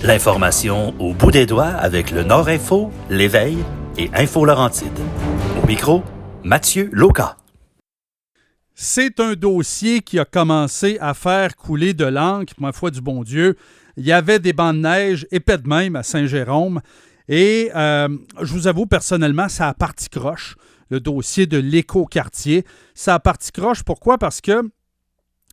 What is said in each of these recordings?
L'information au bout des doigts avec le Nord Info, l'Éveil et Info Laurentide. Au micro, Mathieu Loca. C'est un dossier qui a commencé à faire couler de l'encre, ma foi du bon Dieu. Il y avait des bancs de neige épais de même à Saint-Jérôme. Et je vous avoue, personnellement, ça a parti croche, le dossier de l'écoquartier. Ça a parti croche, pourquoi? Parce que,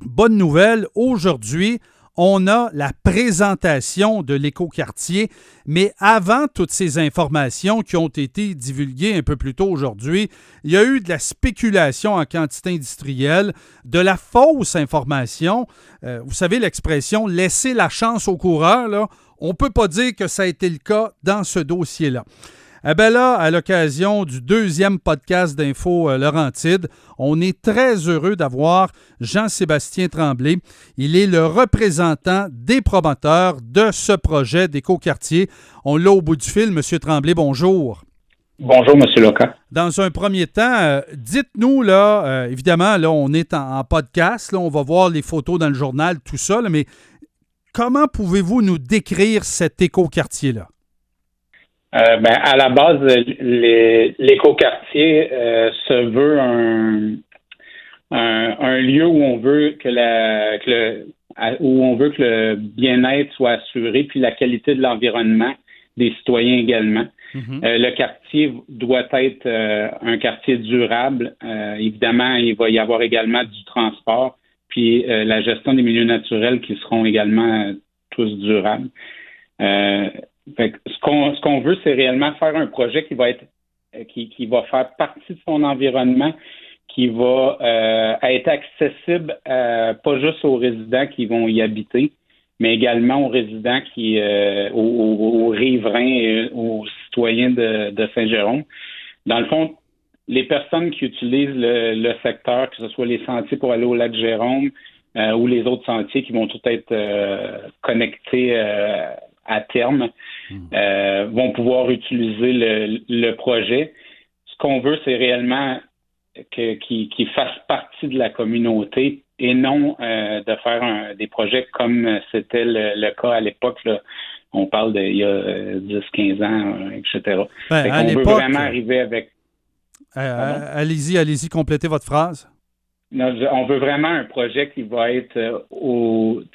bonne nouvelle, aujourd'hui, on a la présentation de l'écoquartier, mais avant toutes ces informations qui ont été divulguées un peu plus tôt aujourd'hui, il y a eu de la spéculation en quantité industrielle, de la fausse information. Vous savez l'expression « laisser la chance au coureur », là, on ne peut pas dire que ça a été le cas dans ce dossier-là. Eh bien là, à l'occasion du deuxième podcast d'Info Laurentide, on est très heureux d'avoir Jean-Sébastien Tremblay. Il est le représentant des promoteurs de ce projet d'écoquartier. On l'a au bout du fil. Monsieur Tremblay, bonjour. Bonjour, M. Loca. Dans un premier temps, dites-nous, là, évidemment, là, on est en podcast, là, on va voir les photos dans le journal, tout ça, là, mais comment pouvez-vous nous décrire cet écoquartier-là? À la base, l'écoquartier se veut un lieu où on veut que le bien-être soit assuré, puis la qualité de l'environnement des citoyens également. Mm-hmm. Le quartier doit être un quartier durable. Évidemment, il va y avoir également du transport, puis la gestion des milieux naturels qui seront également tous durables. Fait que ce qu'on veut, c'est réellement faire un projet qui va être qui va faire partie de son environnement, qui va être accessible pas juste aux résidents qui vont y habiter, mais également aux résidents aux riverains et aux citoyens de Saint-Jérôme. Dans le fond, les personnes qui utilisent le secteur, que ce soit les sentiers pour aller au lac Jérôme ou les autres sentiers qui vont tous être connectés à terme, vont pouvoir utiliser le projet. Ce qu'on veut, c'est réellement qu'il fasse partie de la communauté et non de faire des projets comme c'était le cas à l'époque. Là. On parle d'il y a 10-15 ans, etc. À on l'époque, veut vraiment arriver avec... Allez-y, complétez votre phrase. Non, on veut vraiment un projet qui va être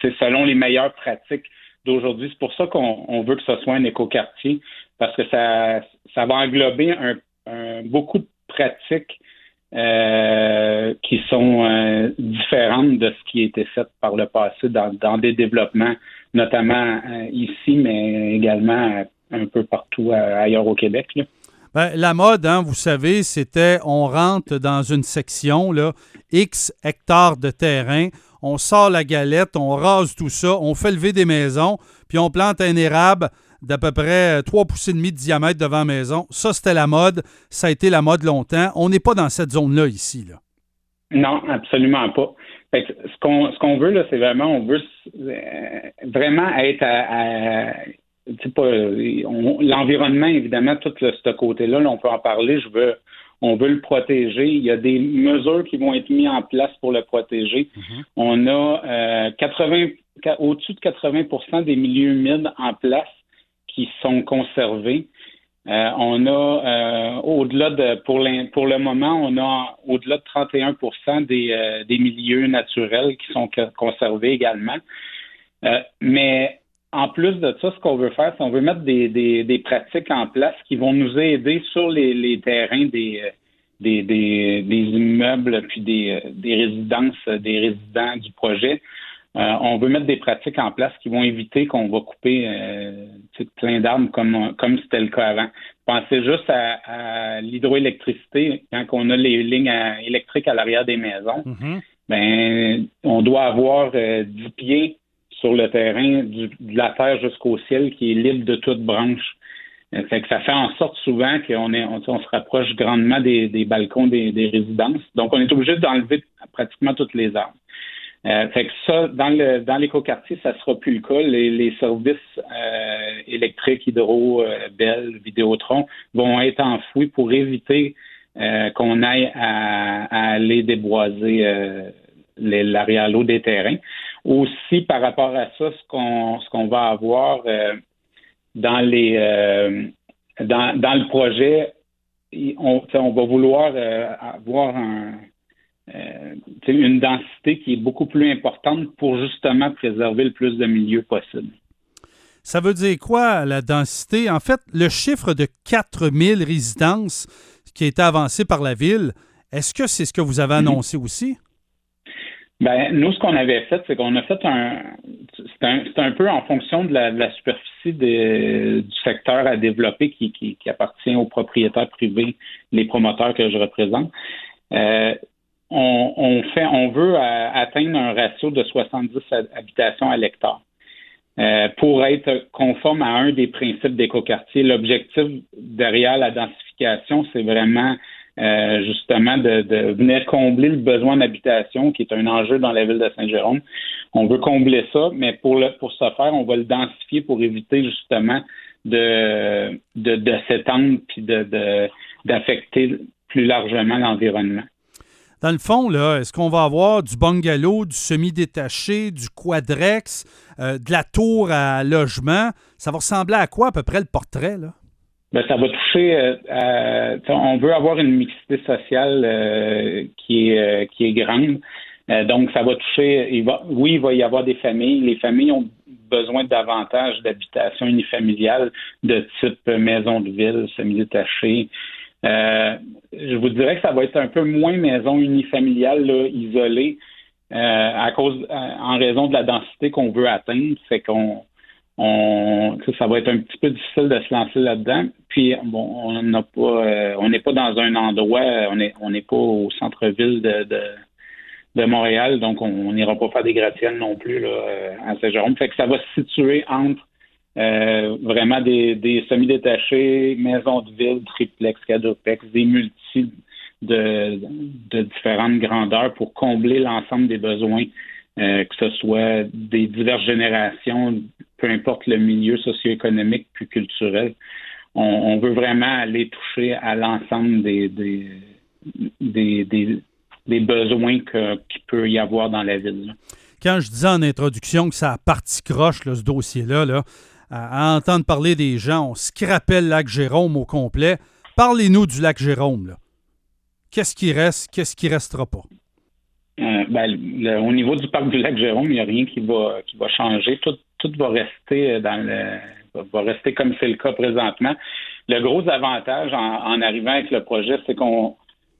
selon les meilleures pratiques d'aujourd'hui. C'est pour ça qu'on veut que ce soit un écoquartier, parce que ça va englober beaucoup de pratiques qui sont différentes de ce qui a été fait par le passé dans des développements, notamment ici, mais également un peu partout ailleurs au Québec, là. Ben, la mode, vous savez, c'était on rentre dans une section, là, X hectares de terrain, on sort la galette, on rase tout ça, on fait lever des maisons, puis on plante un érable d'à peu près 3,5 pouces de diamètre devant la maison. Ça, c'était la mode. Ça a été la mode longtemps. On n'est pas dans cette zone-là ici, là. Non, absolument pas. Fait que ce qu'on veut, là, c'est vraiment, on veut vraiment être l'environnement, évidemment, tout ce côté-là, là, on peut en parler. On veut le protéger. Il y a des mesures qui vont être mises en place pour le protéger. Mm-hmm. On a au-dessus de 80% des milieux humides en place qui sont conservés. On a pour le moment, on a au-delà de 31% des milieux naturels qui sont conservés également. Mais en plus de ça, ce qu'on veut faire, c'est qu'on veut mettre des pratiques en place qui vont nous aider sur les terrains des immeubles puis des résidences, des résidents du projet. On veut mettre des pratiques en place qui vont éviter qu'on va couper plein d'arbres comme c'était le cas avant. Pensez juste à l'hydroélectricité. Quand on a les lignes électriques à l'arrière des maisons, on doit avoir 10 pieds sur le terrain de la terre jusqu'au ciel qui est libre de toute branche. Fait que ça fait en sorte souvent qu'on se rapproche grandement des balcons des résidences. Donc, on est obligé d'enlever pratiquement toutes les arbres. Fait que ça, dans l'écoquartier, ça sera plus le cas. Les services électriques, Hydro, Bell, Vidéotron vont être enfouis pour éviter qu'on aille à aller déboiser l'arrière-lot des terrains. Aussi, par rapport à ça, ce qu'on va avoir, dans le projet, on va vouloir avoir une densité qui est beaucoup plus importante pour justement préserver le plus de milieux possible. Ça veut dire quoi, la densité? En fait, le chiffre de 4000 résidences qui a été avancé par la Ville, est-ce que c'est ce que vous avez annoncé aussi? Ben, nous, ce qu'on avait fait, c'est qu'on a fait c'est un peu en fonction de la superficie du secteur à développer qui appartient aux propriétaires privés, les promoteurs que je représente. On veut atteindre un ratio de 70 habitations à l'hectare. Pour être conforme à un des principes d'écoquartier. L'objectif derrière la densification, c'est vraiment justement de venir combler le besoin d'habitation, qui est un enjeu dans la ville de Saint-Jérôme. On veut combler ça, mais pour ce faire, on va le densifier pour éviter justement de s'étendre puis d'affecter plus largement l'environnement. Dans le fond, là, est-ce qu'on va avoir du bungalow, du semi-détaché, du quadrex, de la tour à logement? Ça va ressembler à quoi à peu près le portrait, là? Ben, ça va toucher. On veut avoir une mixité sociale qui est grande. Donc, ça va toucher. Il va y avoir des familles. Les familles ont besoin davantage d'habitations unifamiliales de type maison de ville, semi-détachée. Je vous dirais que ça va être un peu moins maison unifamiliale là, isolée en raison de la densité qu'on veut atteindre. Fait qu'on ça va être un petit peu difficile de se lancer là-dedans. Puis bon, on n'est pas dans un endroit, on n'est pas au centre-ville de Montréal, donc on n'ira pas faire des gratte-ciels non plus là, à Saint-Jérôme. Fait que ça va se situer entre vraiment des semi-détachés, maisons de ville, triplex, quadruplex, des multis de différentes grandeurs pour combler l'ensemble des besoins, que ce soit des diverses générations, peu importe le milieu socio-économique puis culturel. On veut vraiment aller toucher à l'ensemble des besoins qu'il peut y avoir dans la ville. Quand je disais en introduction que ça a parti croche, là, ce dossier-là, là, à entendre parler des gens, on scrapait le lac Jérôme au complet. Parlez-nous du lac Jérôme, là. Qu'est-ce qui reste, qu'est-ce qui restera pas? Au niveau du parc du lac Jérôme, il n'y a rien qui va changer. Tout va rester va rester comme c'est le cas présentement. Le gros avantage en arrivant avec le projet, c'est qu'on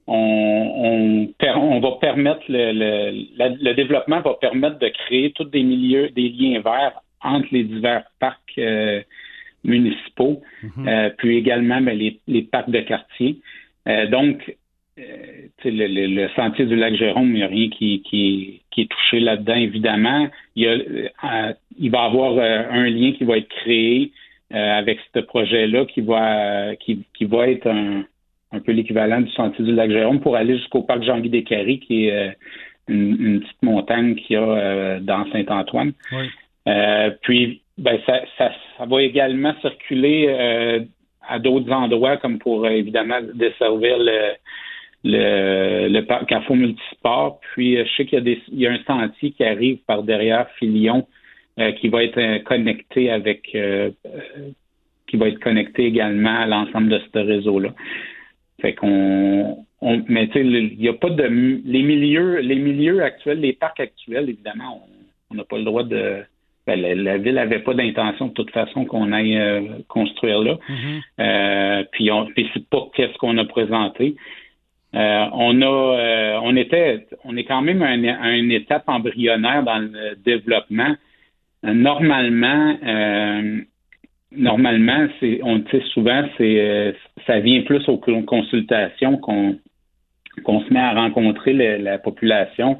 va permettre le développement va permettre de créer tous des liens verts entre les divers parcs municipaux, puis également les parcs de quartier. Donc, le sentier du lac Jérôme, il n'y a rien qui est touché là-dedans, évidemment. Il va y avoir un lien qui va être créé avec ce projet-là qui va être un peu l'équivalent du sentier du lac Jérôme pour aller jusqu'au parc Jean-Guy Descaries, qui est une petite montagne qu'il y a dans Saint-Antoine. Oui. Puis, ça va également circuler à d'autres endroits, comme pour évidemment desservir le parc Carrefour Multisport. Puis, je sais qu'il y a un sentier qui arrive par derrière Filion qui va être connecté qui va être connecté également à l'ensemble de ce réseau-là. Fait mais tu sais, il n'y a pas les milieux actuels, les parcs actuels, évidemment, on n'a pas le droit de. La ville n'avait pas d'intention de toute façon qu'on aille construire là. Puis c'est pas qu'est-ce qu'on a présenté. On est quand même à une étape embryonnaire dans le développement. Normalement, souvent, ça vient plus aux consultations qu'on se met à rencontrer la population.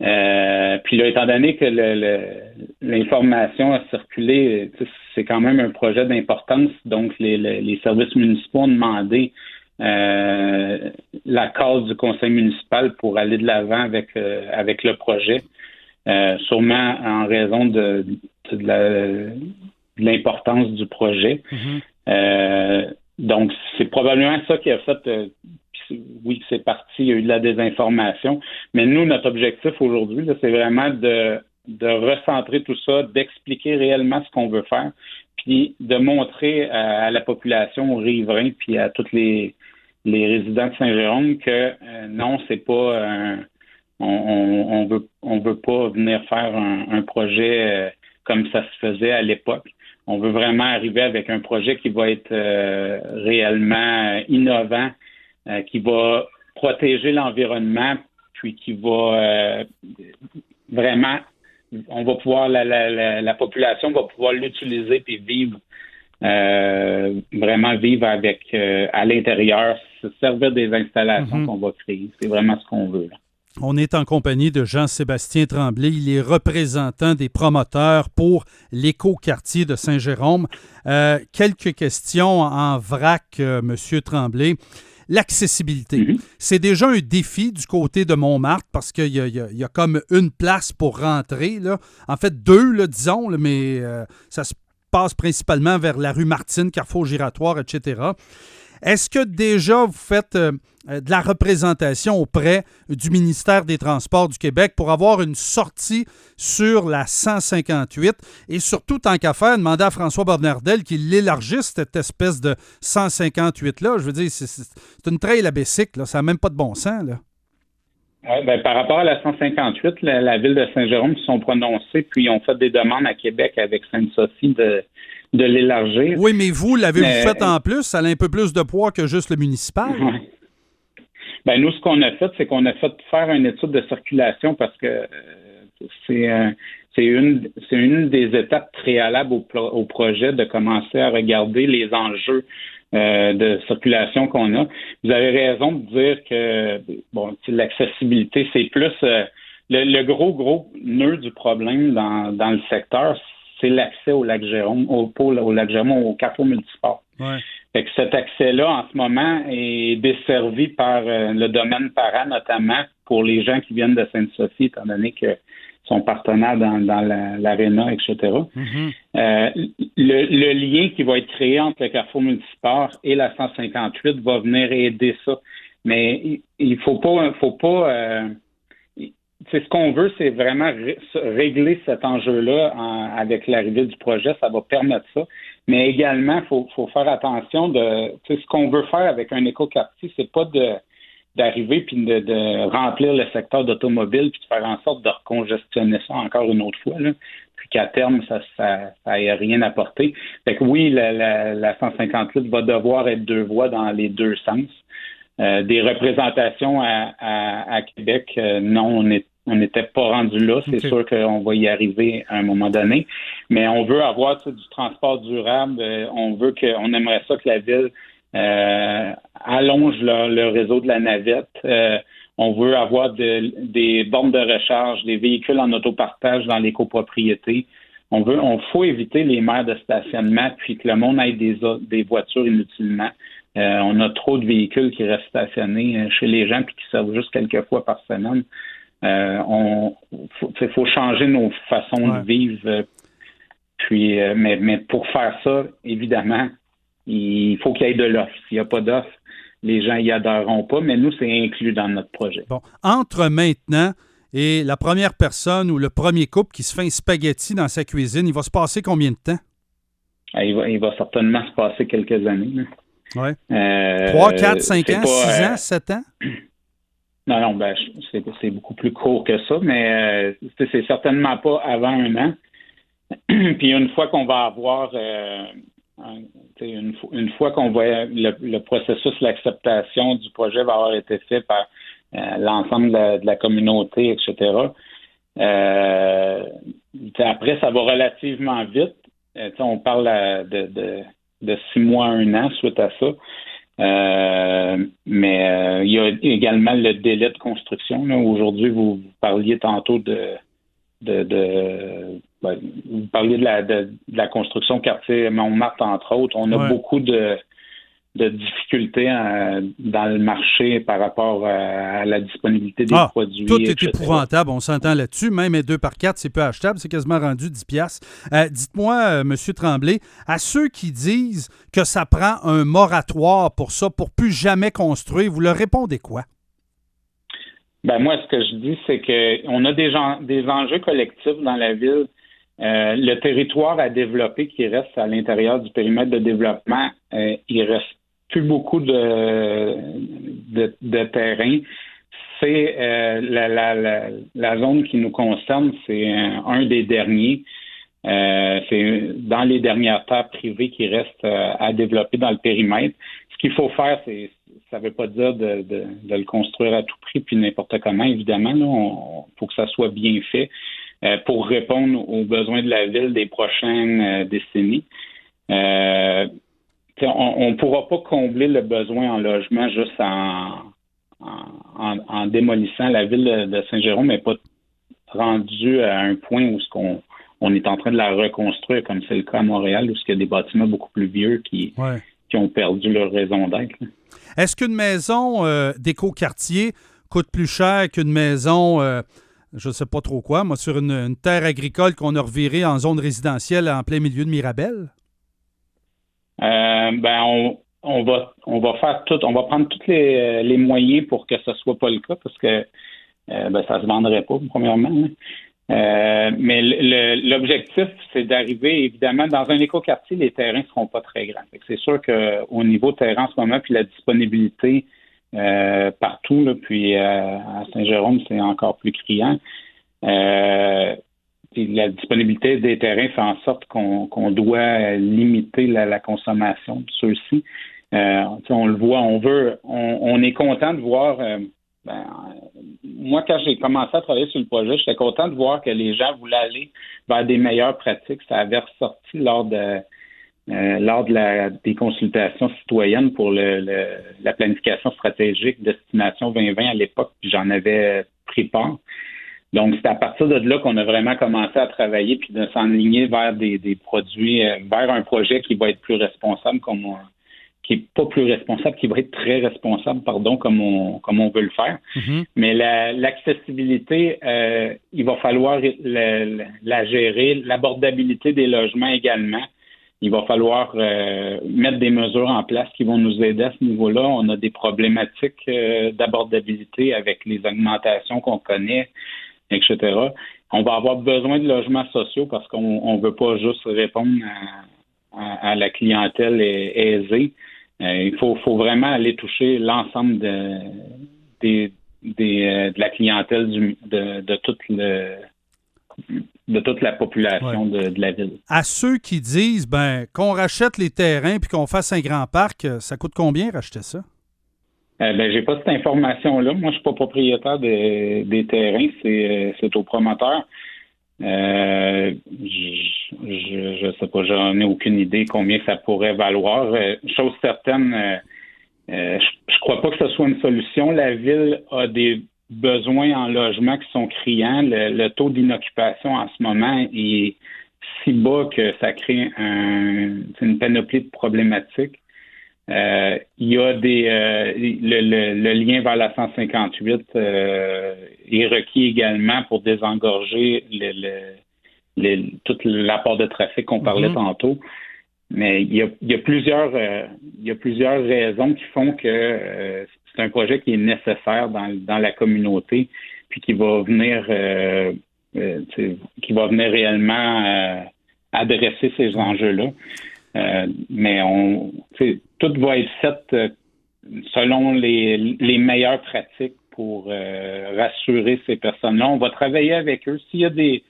Puis là, étant donné que l'information a circulé, c'est quand même un projet d'importance. Donc, les services municipaux ont demandé l'accord du conseil municipal pour aller de l'avant avec le projet, sûrement en raison de l'importance du projet. Donc, c'est probablement ça qui a fait... oui, c'est parti, il y a eu de la désinformation. Mais nous, notre objectif aujourd'hui, là, c'est vraiment de recentrer tout ça, d'expliquer réellement ce qu'on veut faire, puis puis de montrer à la population, aux riverains, puis à tous les résidents de Saint-Jérôme que non, c'est pas on veut pas venir faire un projet comme ça se faisait à l'époque. On veut vraiment arriver avec un projet qui va être réellement innovant, qui va protéger l'environnement, puis qui va vraiment, on va pouvoir, la population va pouvoir l'utiliser puis vivre, vraiment vivre avec à l'intérieur, se servir des installations qu'on va créer. C'est vraiment ce qu'on veut, là. On est en compagnie de Jean-Sébastien Tremblay. Il est représentant des promoteurs pour l'écoquartier de Saint-Jérôme. Quelques questions en vrac, Monsieur Tremblay. L'accessibilité, c'est déjà un défi du côté de Montmartre parce qu'il y a comme une place pour rentrer, là. En fait, deux, là, disons, là, mais ça se passe principalement vers la rue Martine, Carrefour Giratoire, etc. Est-ce que déjà vous faites de la représentation auprès du ministère des Transports du Québec pour avoir une sortie sur la 158 et surtout, tant qu'à faire, demander à François Bonnardel qu'il l'élargisse, cette espèce de 158-là? Je veux dire, c'est une trail à bicycle, là. Ça n'a même pas de bon sens, là. Oui, bien, par rapport à la 158, la ville de Saint-Jérôme se sont prononcés, puis ils ont fait des demandes à Québec avec Sainte-Sophie de l'élargir. Oui, mais vous, l'avez-vous fait en plus? Ça a un peu plus de poids que juste le municipal? Oui. Ben, nous, ce qu'on a fait, c'est qu'on a fait faire une étude de circulation parce que c'est une des étapes préalables au projet de commencer à regarder les enjeux de circulation qu'on a. Vous avez raison de dire que l'accessibilité, c'est plus le gros nœud du problème dans le secteur, c'est l'accès au lac Jérôme, au lac Jérôme, au carrefour multisport. Ouais. Fait que cet accès-là, en ce moment, est desservi par le domaine para, notamment pour les gens qui viennent de Sainte-Sophie, étant donné qu'ils sont partenaires dans l'aréna, etc. Le lien qui va être créé entre le carrefour multisport et la 158 va venir aider ça. Mais il faut pas c'est ce qu'on veut, c'est vraiment régler cet enjeu-là avec l'arrivée du projet. Ça va permettre ça. Mais également, faut faire attention de ce qu'on veut faire avec un écoquartier, c'est pas d'arriver puis de remplir le secteur d'automobile puis de faire en sorte de recongestionner ça encore une autre fois, là, puis qu'à terme, ça ait rien apporté. Fait que oui, la 158 va devoir être deux voies dans les deux sens. Des représentations à Québec, non, on n'était pas rendu là. C'est sûr qu'on va y arriver à un moment donné. Mais on veut avoir du transport durable. On aimerait ça que la ville allonge le réseau de la navette. On veut avoir des bornes de recharge, des véhicules en autopartage dans les copropriétés. Faut éviter les maires de stationnement puis que le monde ait des voitures inutilement. On a trop de véhicules qui restent stationnés chez les gens puis qui servent juste quelques fois par semaine. Faut changer nos façons de vivre. Puis, mais pour faire ça, évidemment, il faut qu'il y ait de l'offre. S'il n'y a pas d'offre, les gens y adhéreront pas, mais nous, c'est inclus dans notre projet. Bon, entre maintenant et la première personne ou le premier couple qui se fait un spaghetti dans sa cuisine, il va se passer combien de temps? Il va certainement se passer quelques années, là. Oui. 3, 4, 5 ans, 6 ans, 7 ans? Non, c'est beaucoup plus court que ça, mais c'est certainement pas avant un an. Puis une fois qu'on va avoir, une fois qu'on va, le processus, l'acceptation du projet va avoir été fait par l'ensemble de la communauté, etc. Après, ça va relativement vite. On parle de 6 mois à 1 an suite à ça. Mais il y a également le délai de construction. Là. Aujourd'hui, vous parliez tantôt vous parliez de la construction quartier Montmartre, entre autres. On a beaucoup de difficultés dans le marché par rapport à la disponibilité des produits. Tout est épouvantable, on s'entend là-dessus. Même un 2x4, c'est peu achetable, c'est quasiment rendu 10$. Dites-moi, M. Tremblay, à ceux qui disent que ça prend un moratoire pour ça, pour plus jamais construire, vous leur répondez quoi? Ben moi, ce que je dis, c'est qu'on a des enjeux collectifs dans la ville Le territoire à développer qui reste à l'intérieur du périmètre de développement, il reste plus beaucoup de terrain. C'est la zone qui nous concerne, c'est un des derniers. C'est dans les dernières terres privées qui restent à développer dans le périmètre. Ce qu'il faut faire, ça ne veut pas dire de le construire à tout prix puis n'importe comment, évidemment. Il faut que ça soit bien fait pour répondre aux besoins de la ville des prochaines décennies. On ne pourra pas combler le besoin en logement juste en démolissant. La ville de Saint-Jérôme n'est pas rendue à un point où on est en train de la reconstruire, comme c'est le cas à Montréal, où il y a des bâtiments beaucoup plus vieux qui ont perdu leur raison d'être. Est-ce qu'une maison d'écoquartier coûte plus cher qu'une maison, je ne sais pas trop quoi, sur une terre agricole qu'on a revirée en zone résidentielle en plein milieu de Mirabel? On va faire tout, on va prendre tous les moyens pour que ce soit pas le cas, parce que ça se vendrait pas, premièrement. Mais l'objectif, c'est d'arriver, évidemment, dans un écoquartier, les terrains ne seront pas très grands. C'est sûr qu'au niveau terrain en ce moment, puis la disponibilité partout, là, puis à Saint-Jérôme, c'est encore plus criant. La disponibilité des terrains fait en sorte qu'on doit limiter la consommation de ceux-ci. On le voit, on est content de voir. Moi, quand j'ai commencé à travailler sur le projet, j'étais content de voir que les gens voulaient aller vers des meilleures pratiques. Ça avait ressorti lors des consultations citoyennes pour la planification stratégique Destination 2020 à l'époque, puis j'en avais pris part. Donc, c'est à partir de là qu'on a vraiment commencé à travailler puis de s'enligner vers des produits, vers un projet qui va être plus responsable, qui est pas plus responsable, qui va être très responsable, comme on veut le faire. Mm-hmm. Mais l'accessibilité, il va falloir la gérer, l'abordabilité des logements également. Il va falloir mettre des mesures en place qui vont nous aider à ce niveau-là. On a des problématiques d'abordabilité avec les augmentations qu'on connaît, etc. On va avoir besoin de logements sociaux parce qu'on ne veut pas juste répondre à la clientèle aisée. Il faut vraiment aller toucher l'ensemble de la clientèle de toute la population de la ville. À ceux qui disent qu'on rachète les terrains puis qu'on fasse un grand parc, ça coûte combien racheter ça? J'ai pas cette information-là. Moi, je suis pas propriétaire des terrains, c'est au promoteur. Je sais pas, j'en ai aucune idée combien ça pourrait valoir. Chose certaine, je crois pas que ce soit une solution. La ville a des besoins en logement qui sont criants. Le taux d'inoccupation en ce moment est si bas que ça crée une panoplie de problématiques. Il y a le lien vers la 158 est requis également pour désengorger tout l'apport de trafic qu'on parlait tantôt. Mais il y a plusieurs raisons qui font que c'est un projet qui est nécessaire dans la communauté puis qui va venir réellement adresser ces enjeux-là. Mais tout va être fait selon les meilleures pratiques pour rassurer ces personnes-là. On va travailler avec eux. S'il y a des...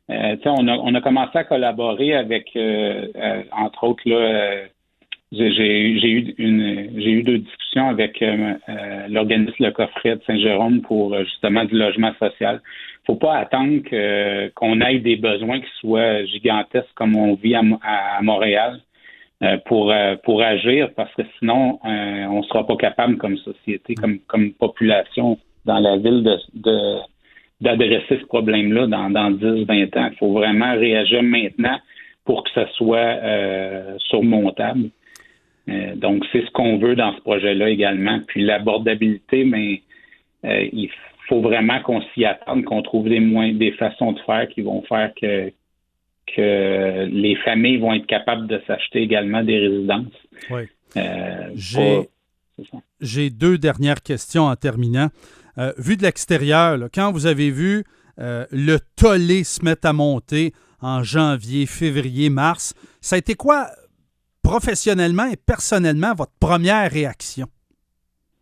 on a commencé à collaborer avec, entre autres, là, j'ai eu 2 discussions avec l'organisme Le Coffret de Saint-Jérôme pour justement du logement social. Faut pas attendre qu'on ait des besoins qui soient gigantesques comme on vit à Montréal pour agir, parce que sinon on sera pas capable comme société, comme population dans la ville d'adresser ce problème-là dans 10-20 ans. Il faut vraiment réagir maintenant pour que ça soit surmontable. Donc, c'est ce qu'on veut dans ce projet-là également. Puis l'abordabilité, mais il faut vraiment qu'on s'y attende, qu'on trouve des façons de faire qui vont faire que les familles vont être capables de s'acheter également des résidences. Oui. J'ai 2 dernières questions en terminant. Vu de l'extérieur, là, quand vous avez vu le tollé se mette à monter en janvier, février, mars. Ça a été quoi, professionnellement et personnellement, votre première réaction?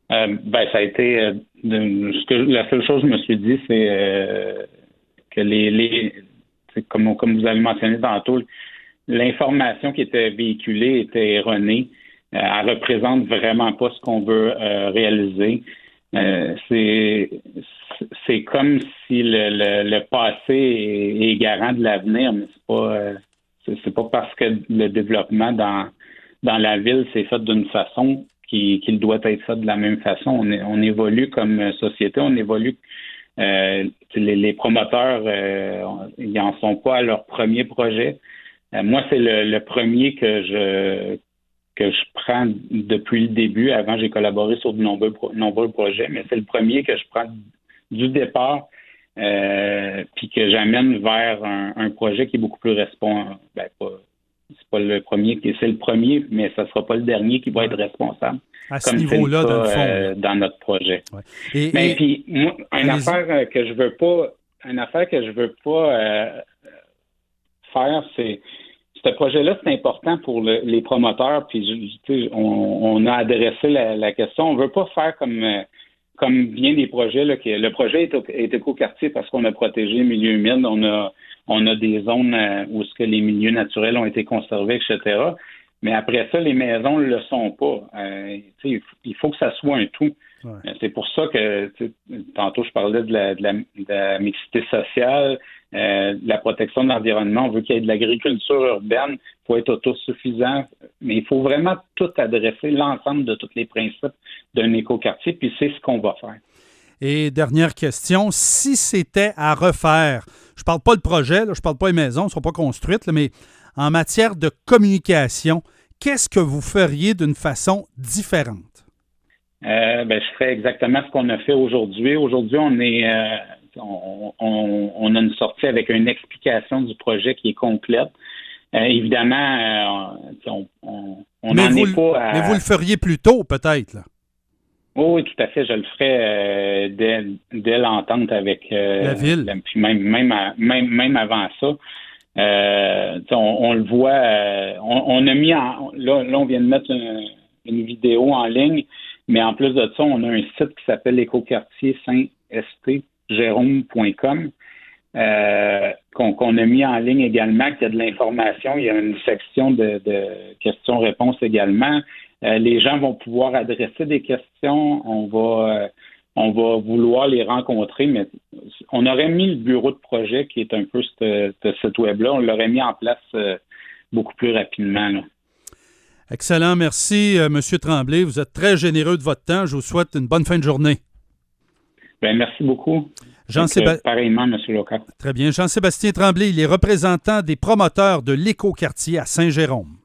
Ça a été la seule chose que je me suis dit, c'est que comme vous avez mentionné tantôt, l'information qui était véhiculée était erronée. Elle représente vraiment pas ce qu'on veut réaliser. C'est comme si le passé est garant de l'avenir, mais c'est pas parce que le développement dans la ville s'est fait d'une façon qu'il doit être fait de la même façon. On évolue comme société, on évolue. Les promoteurs, ils n'en sont pas à leur premier projet. Moi, c'est le premier que je prends depuis le début. Avant, j'ai collaboré sur de nombreux projets, mais c'est le premier que je prends du départ puis que j'amène vers un projet qui est beaucoup plus responsable. C'est pas le premier, c'est le premier, mais ça sera pas le dernier qui va être responsable. À ce niveau-là, dans le fond. Dans notre projet. Ouais. Puis moi, une affaire que je veux pas faire, c'est ce projet-là, c'est important pour les promoteurs. Puis on a adressé la question. On veut pas faire comme bien des projets là, le projet est écoquartier parce qu'on a protégé les milieux humides, on a des zones où ce que les milieux naturels ont été conservés, etc. Mais après ça, les maisons ne le sont pas. Il faut que ça soit un tout. Ouais. C'est pour ça que tantôt je parlais de la mixité sociale, de la protection de l'environnement. On veut qu'il y ait de l'agriculture urbaine, il faut être autosuffisant, mais il faut vraiment tout adresser, l'ensemble de tous les principes d'un écoquartier, puis c'est ce qu'on va faire. Et dernière question, si c'était à refaire, je ne parle pas le projet, là, je ne parle pas les maisons, elles ne sont pas construites, là, mais en matière de communication, qu'est-ce que vous feriez d'une façon différente? Je ferais exactement ce qu'on a fait aujourd'hui. Aujourd'hui, on a une sortie avec une explication du projet qui est complète. Évidemment, on n'en est pas à... Mais vous le feriez plus tôt, peut-être, là? Oh, oui, tout à fait. Je le ferai dès l'entente avec la ville. Puis même avant ça. On le voit. On a mis là, on vient de mettre une vidéo en ligne, mais en plus de ça, on a un site qui s'appelle l'écoquartier saint-stjérôme.com qu'on a mis en ligne également, qui a de l'information. Il y a une section de questions-réponses également. Les gens vont pouvoir adresser des questions. On va vouloir les rencontrer, mais on aurait mis le bureau de projet, qui est un peu ce site web-là, on l'aurait mis en place beaucoup plus rapidement, là. Excellent. Merci, M. Tremblay. Vous êtes très généreux de votre temps. Je vous souhaite une bonne fin de journée. Merci beaucoup. Pareillement, M. Locard. Très bien. Jean-Sébastien Tremblay, il est représentant des promoteurs de l'écoquartier à Saint-Jérôme.